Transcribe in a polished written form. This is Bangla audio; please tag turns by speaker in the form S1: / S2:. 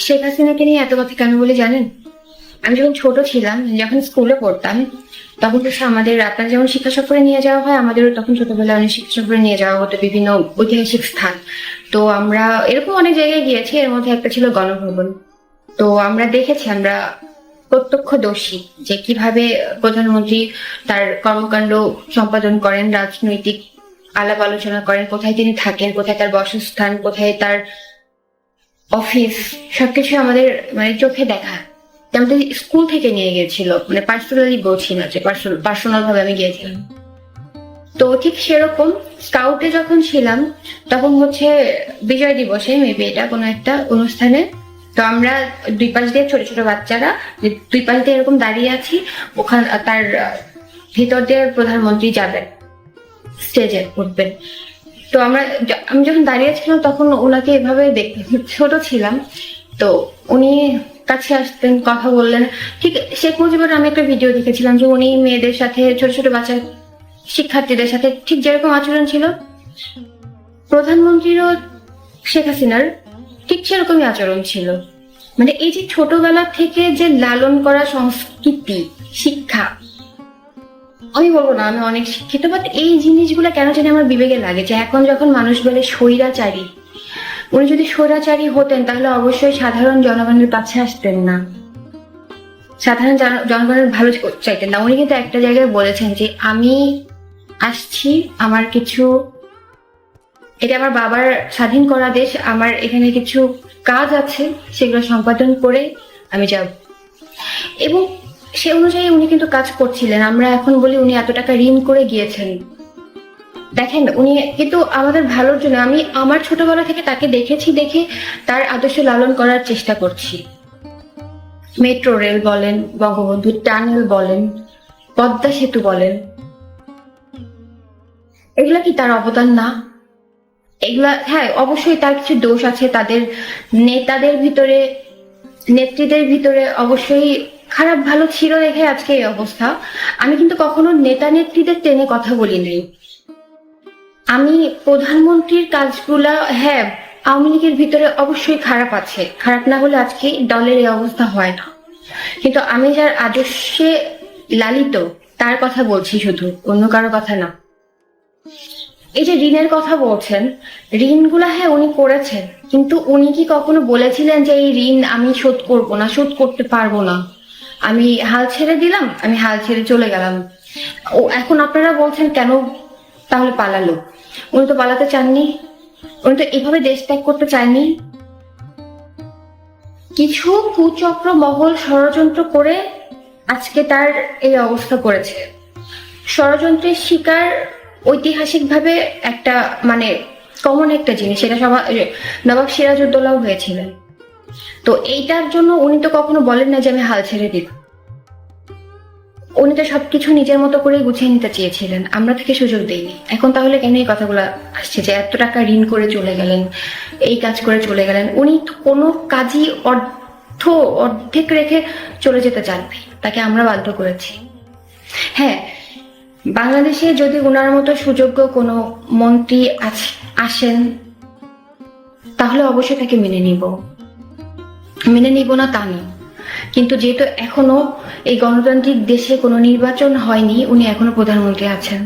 S1: শেখ হাসিনাকে নিয়ে এত কথা কেন বলে জানেন? আমি যখন ছোট ছিলাম, যখন স্কুলে পড়তাম, তখন হচ্ছে আমাদের আপনার যেমন শিক্ষা সফরে নিয়ে যাওয়া হয়, আমাদেরও তখন ছোটবেলায় অনেক শিক্ষা সফরে নিয়ে যাওয়া হতো বিভিন্ন ঐতিহাসিক স্থান। তো আমরা এরকম অনেক জায়গায় গিয়েছি, এর মধ্যে একটা ছিল গণভবন। তো আমরা দেখেছি, আমরা প্রত্যক্ষদর্শী যে কিভাবে প্রধানমন্ত্রী তার কর্মকাণ্ড সম্পাদন করেন, রাজনৈতিক আলাপ আলোচনা করেন, কোথায় তিনি থাকেন, কোথায় তার বাসস্থান, কোথায় তার অফিস, সবকিছু আমাদের মানে চোখে দেখা। আমাদের স্কুল থেকে নিয়ে গিয়েছিল, মানে পার্সোনালি বলছি না যে পার্সোনাল ভাবে আমি গিয়েছিলাম। তো ঠিক সেরকম স্কাউটে যখন ছিলাম, তখন হচ্ছে বিজয় দিবসে মেবি এটা কোনো একটা অনুষ্ঠানে। তো আমরা দুই পাশ দিয়ে ছোট ছোট বাচ্চারা দুই পাশ দিয়ে এরকম দাঁড়িয়ে আছি, ওখানে তার ভিতর দিয়ে প্রধানমন্ত্রী যাবেন, স্টেজে উঠবেন। তো আমি যখন দাঁড়িয়েছিলাম তখন ওনাকে এভাবে ছোট ছিলাম, তো উনি কাছে আসতেন, কথা বললেন। ঠিক শেখ মুজিবুর আমি একটা ভিডিও দেখেছিলাম যে উনি মেয়েদের সাথে, ছোট ছোট বাচ্চা শিক্ষার্থীদের সাথে ঠিক যেরকম আচরণ ছিল, প্রধানমন্ত্রীরও শেখ হাসিনার ঠিক সেরকমই আচরণ ছিল। মানে এই যে ছোটবেলা থেকে যে লালন করা সংস্কৃতি, শিক্ষা, আমি বলবো না আমি অনেক শিক্ষিত, বাট এই জিনিসগুলো কেন জানি আমার বিবেকে লাগে যে এখন যখন মানুষ বলে স্বৈরাচারী, উনি যদি স্বৈরাচারী হতেন তাহলে অবশ্যই সাধারণ জনগণের কাছে আসতেন না, সাধারণ জনগণের ভালো চাইতেন না। উনি কিন্তু একটা জায়গায় বলেছেন যে আমি আসছি, আমার কিছু, এটা আমার বাবার স্বাধীন করা দেশ, আমার এখানে কিছু কাজ আছে, সেগুলো সম্পাদন করে আমি যাব। এবং সে অনুযায়ী উনি কিন্তু কাজ করছিলেন। আমরা এখন বলি উনি এত টাকা ঋণ করে গিয়েছেন, দেখেন উনি কিন্তু আমাদের ভালোর জন্য, আমি আমার ছোটবেলা থেকে তাকে দেখেছি, দেখে তার আদর্শ লালন করার চেষ্টা করছি। মেট্রো রেল বলেন, বঙ্গবন্ধু টানেল বলেন, পদ্মা সেতু বলেন, এগুলা কি তার অবদান না? এগুলা হ্যাঁ অবশ্যই তার কিছু দোষ আছে, তাদের নেতাদের ভিতরে, নেত্রীদের ভিতরে অবশ্যই খারাপ ভালো ছিল দেখে আজকে এই অবস্থা। আমি কিন্তু কখনো নেতা নেত্রীদের টেনে কথা বলি নাই। আমি প্রধানমন্ত্রীর কাজগুলা, হ্যাঁ আওয়ামী লীগের ভিতরে অবশ্যই খারাপ আছে, খারাপ না হলে আজকে দলের এই অবস্থা হয় না। কিন্তু আমি যার আদর্শে লালিত তার কথা বলছি, শুধু অন্য কারো কথা না। এই যে ঋণের কথা বলছেন, ঋণগুলা হ্যাঁ উনি করেছেন, কিন্তু উনি কি কখনো বলেছিলেন যে এই ঋণ আমি শোধ করবো না, শোধ করতে পারবো না, আমি হাল ছেড়ে দিলাম, আমি হাল ছেড়ে চলে গেলাম? ও এখন আপনারা বলছেন কেন তাহলে পালালো? উনি তো পালাতে চাননি, উনি তো এভাবে দেশ ত্যাগ করতে চাননি। কিছু কুচক্র মহল ষড়যন্ত্র করে আজকে তার এই অবস্থা করেছে। ষড়যন্ত্রের শিকার ঐতিহাসিকভাবে একটা মানে কমন একটা জিনিস, এটা সবাই, নবাব সিরাজউদ্দৌলাও হয়েছিলেন। তো এইটার জন্য উনি তো কখনো বলেন না যে আমি হাল ছেড়ে দিব। উনি তো সবকিছু নিজের মতো করে গুছিয়ে নিতে চেয়েছিলেন, আমরা থেকে সুযোগ দেইনি। এখন তাহলে কেন এই কথাগুলো আসছে যে এত টাকা ঋণ করে চলে গেলেন, এই কাজ করে চলে গেলেন? উনি তো কোনো কাজই অর্ধেক রেখে চলে যেতে চাননি, তাকে আমরা বাধ্য করেছি। হ্যাঁ, বাংলাদেশে যদি ওনার মতো সুযোগ্য কোনো মন্ত্রী আসেন তাহলে অবশ্যই তাকে মেনে নিব না তা না। কিন্তু যেহেতু এখনো এই গণতান্ত্রিক দেশে কোনো নির্বাচন হয়নি, উনি এখনো প্রধানমন্ত্রী আছেন।